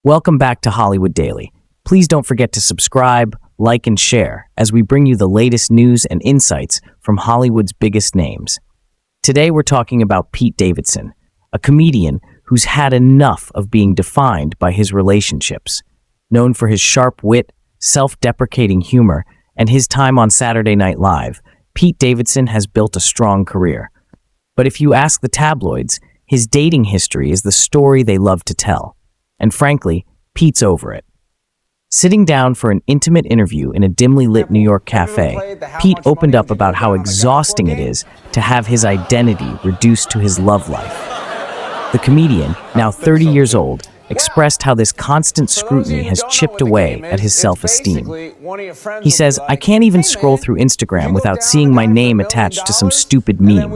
Welcome back to Hollywood Daily. Please don't forget to subscribe, like, and share as we bring you the latest news and insights from Hollywood's biggest names. Today we're talking about Pete Davidson, a comedian who's had enough of being defined by his relationships. Known for his sharp wit, self-deprecating humor, and his time on Saturday Night Live, Pete Davidson has built a strong career. But if you ask the tabloids, his dating history is the story they love to tell. And frankly, Pete's over it. Sitting down for an intimate interview in a dimly lit New York cafe, Pete opened up about how exhausting it is to have his identity reduced to his love life. The comedian, now 30 years old, expressed how this constant scrutiny has chipped away at his self-esteem. He says, "I can't even scroll through Instagram without seeing my name attached to some stupid meme.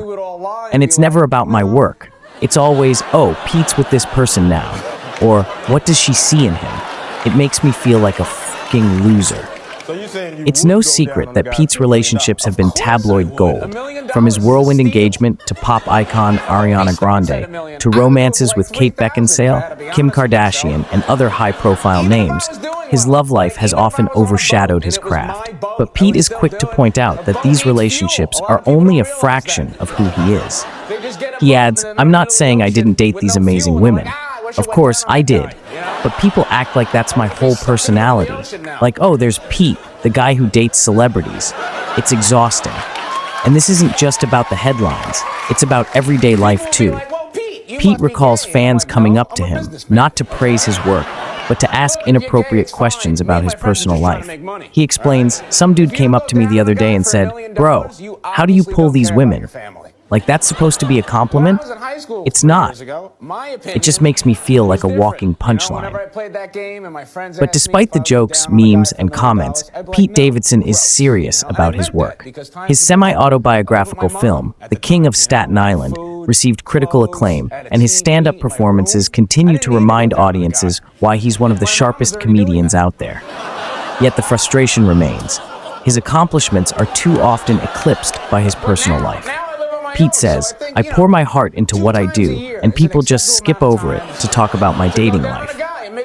And it's never about my work. It's always, oh, Pete's with this person now. Or, what does she see in him? It makes me feel like a fucking loser." It's no secret that Pete's relationships have been tabloid gold, from his whirlwind engagement to pop icon Ariana Grande, to romances with Kate Beckinsale, Kim Kardashian, and other high-profile names. His love life has often overshadowed his craft. But Pete is quick to point out that these relationships are only a fraction of who he is. He adds, "I'm not saying I didn't date these amazing women. Of course, I did. But people act like that's my whole personality. Like, oh, there's Pete, the guy who dates celebrities. It's exhausting. And this isn't just about the headlines. It's about everyday life, too." Pete recalls fans coming up to him, not to praise his work, but to ask inappropriate questions about his personal life. He explains, "Some dude came up to me the other day and said, 'Bro, how do you pull these women?' Like that's supposed to be a compliment? It's not. It just makes me feel like a walking punchline." But despite the jokes, memes, and comments, Pete Davidson is serious about his work. His semi-autobiographical film, The King of Staten Island, received critical acclaim, and his stand-up performances continue to remind audiences why he's one of the sharpest comedians out there. Yet the frustration remains. His accomplishments are too often eclipsed by his personal life. Pete says, "I pour my heart into what I do, and people just skip over it to talk about my dating life.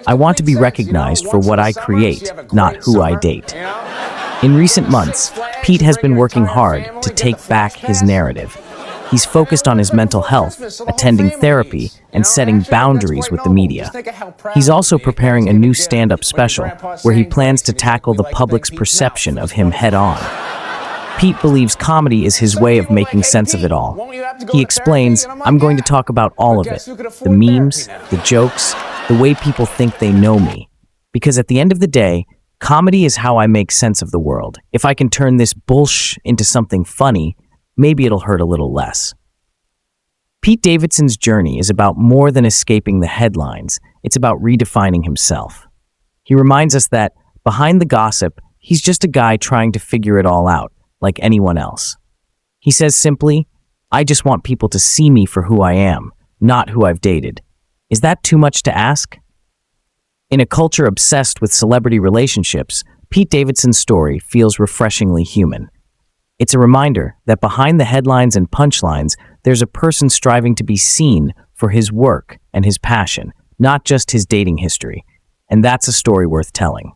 I want to be recognized for what I create, not who I date." In recent months, Pete has been working hard to take back his narrative. He's focused on his mental health, attending therapy, and setting boundaries with the media. He's also preparing a new stand-up special where he plans to tackle the public's perception of him head-on. Pete believes comedy is his way of making sense of it all. He explains, "I'm going to talk about all of it. The memes, the jokes, the way people think they know me. Because at the end of the day, comedy is how I make sense of the world. If I can turn this bullshit into something funny, maybe it'll hurt a little less." Pete Davidson's journey is about more than escaping the headlines. It's about redefining himself. He reminds us that, behind the gossip, he's just a guy trying to figure it all out, like anyone else. He says simply, "I just want people to see me for who I am, not who I've dated." Is that too much to ask? In a culture obsessed with celebrity relationships, Pete Davidson's story feels refreshingly human. It's a reminder that behind the headlines and punchlines, there's a person striving to be seen for his work and his passion, not just his dating history. And that's a story worth telling.